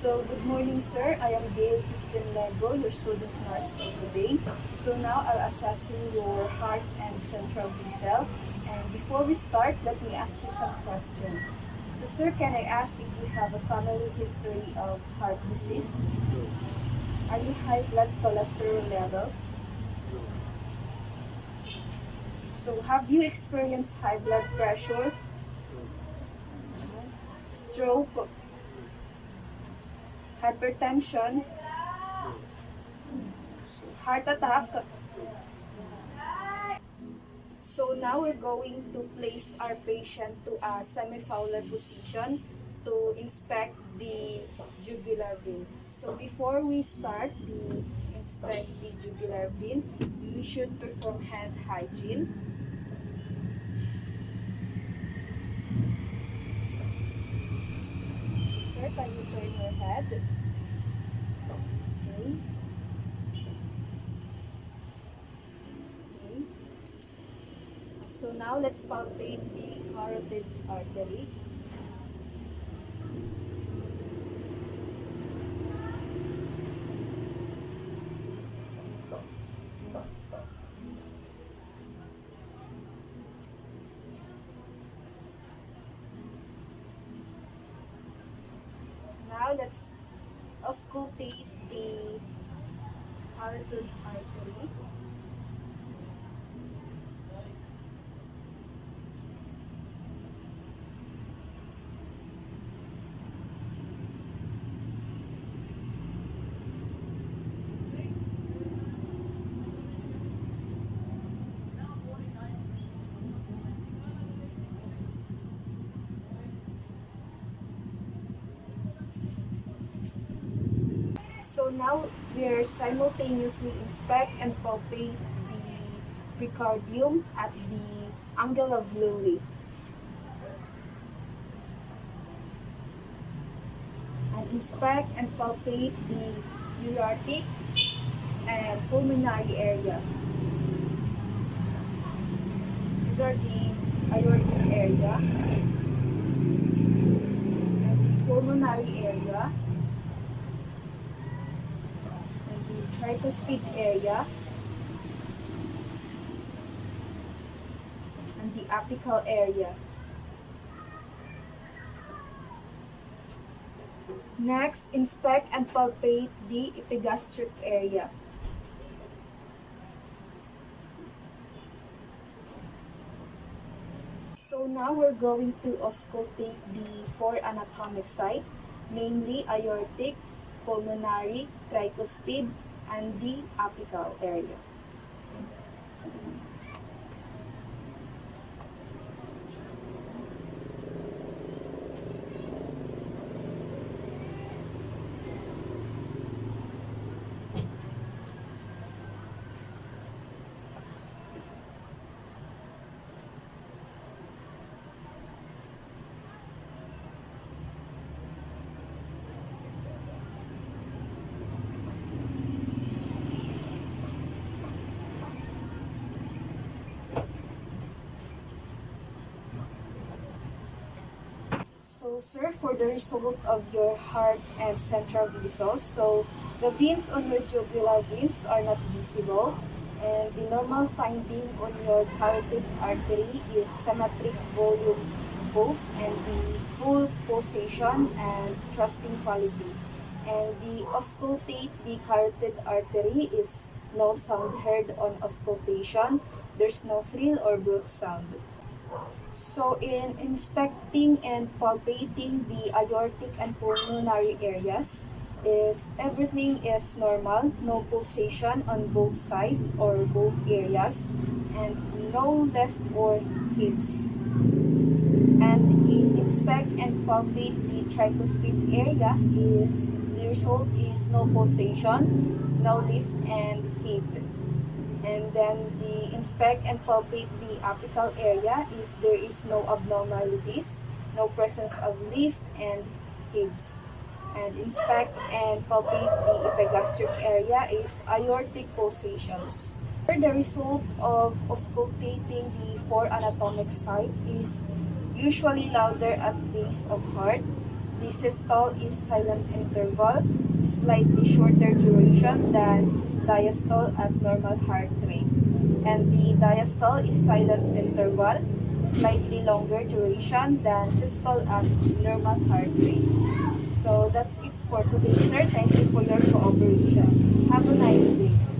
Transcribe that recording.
So, good morning, sir. I am Gail your student nurse for today. So now I'll assess your heart and central vessel. And before we start, let me ask you some questions. So, sir, can I ask if you have a family history of heart disease? No. Are you high blood cholesterol levels? No. So, have you experienced high blood pressure, No. stroke, hypertension, No. heart attack? No. So now we're going to place our patient to a semi-fowler position to inspect the jugular vein. So before we start to inspect the jugular vein, we should perform hand hygiene. Sir, can you turn your head? Okay. So now let's palpate the carotid artery. Now let's auscultate the carotid artery. So now we're simultaneously inspect and palpate the precardium at the angle of Lilly. And inspect and palpate the aortic and pulmonary area. These are the aortic area and the pulmonary area. Tricuspid area and the apical area. Next, inspect and palpate the epigastric area. So now we're going to auscultate the four anatomic sites, namely aortic, pulmonary, tricuspid, and the apical area. So, sir, for the result of your heart and central vessels, so the veins on your jugular veins are not visible, and the normal finding on your carotid artery is symmetric volume pulse and the full pulsation and thrusting quality. And the auscultate the carotid artery is no sound heard on auscultation. There's no thrill or broke sound. So in inspecting and palpating the aortic and pulmonary areas, everything is normal, no pulsation on both sides or both areas, and no left or hips. And in inspect and palpate the tricuspid area, the result is no pulsation, no lift and hip. And then the inspect and palpate the apical area there is no abnormalities, no presence of lift and hips. And inspect and palpate the epigastric area is aortic pulsations. The result of auscultating the four anatomic sites is usually louder at base of heart, The systole is silent interval, slightly shorter duration than diastole at normal heart rate. And the diastole is silent interval, slightly longer duration than systole at normal heart rate. So that's it for today, sir. Thank you for your cooperation. Have a nice day.